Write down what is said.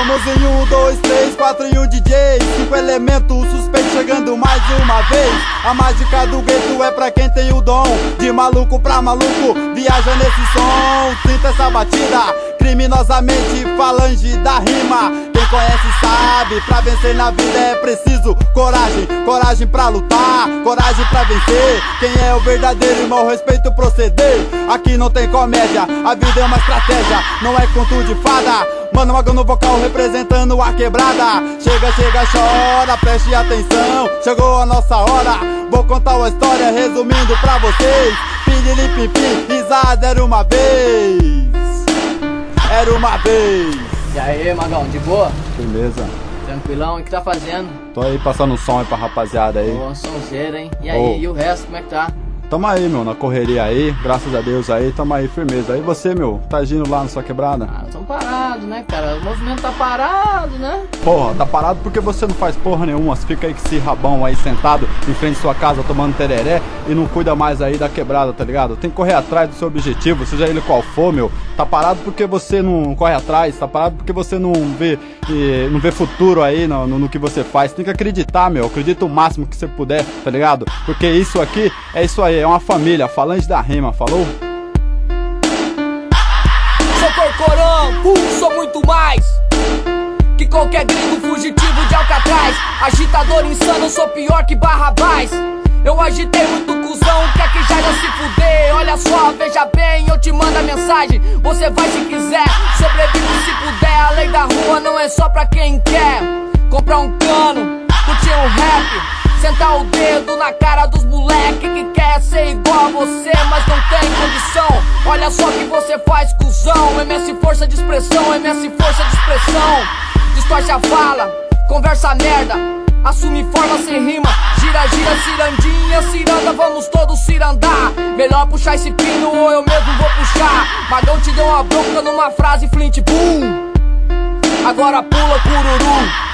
Vamos em 1, 2, 3, 4 e um DJ. 5 elementos, suspeito chegando mais uma vez. A mágica do gueto é pra quem tem o dom. De maluco pra maluco, viaja nesse som. Sinta essa batida, criminosamente falange da rima. Quem conhece sabe, pra vencer na vida é preciso coragem. Coragem pra lutar, coragem pra vencer. Quem é o verdadeiro irmão, respeita o proceder. Aqui não tem comédia, a vida é uma estratégia, não é conto de fada. Mano, Mago no vocal representando a quebrada. Chega, chega, chora, preste atenção. Chegou a nossa hora, vou contar uma história resumindo pra vocês. Pirilipimpim, risada era uma vez. Era uma vez. E aí, Magão, de boa? Beleza. Tranquilão, o que tá fazendo? Tô aí passando um som aí pra rapaziada aí. Ô, sonzeira, hein? E aí, e o resto, como é que tá? Tamo aí, meu, na correria aí, graças a Deus aí, tamo aí, firmeza. Aí você, meu, tá agindo lá na sua quebrada? Ah, tamo parado, né, cara? O movimento tá parado, né? Porra, tá parado porque você não faz porra nenhuma. Você fica aí com esse rabão aí sentado em frente à sua casa tomando tereré e não cuida mais aí da quebrada, tá ligado? Tem que correr atrás do seu objetivo, seja ele qual for, meu. Tá parado porque você não corre atrás, tá parado porque você não vê futuro aí no que você faz. Tem que acreditar, meu, acredita o máximo que você puder, tá ligado? Porque isso aqui é isso aí, é uma família, falange da rima, falou? Sou Corcorão, sou muito mais que qualquer gringo fugitivo de Alcatraz. Agitador insano, sou pior que Barrabás. Eu agitei muito cuzão, quer que já não se fuder. Olha só, veja bem, eu te mando a mensagem. Você vai se quiser, sobrevive se puder. A lei da rua não é só pra quem quer comprar um cano, curtir um rap, sentar o dedo na cara dos moleque que quer ser igual a você, mas não tem condição. Olha só que você faz, cuzão. MS força de expressão, MS força de expressão. Distorce a fala, conversa merda, assume forma sem rima. Gira, gira, cirandinha, ciranda, vamos todos cirandar. Melhor puxar esse pino ou eu mesmo vou puxar. Magão te deu uma bronca numa frase flint, boom. Agora pula, cururu.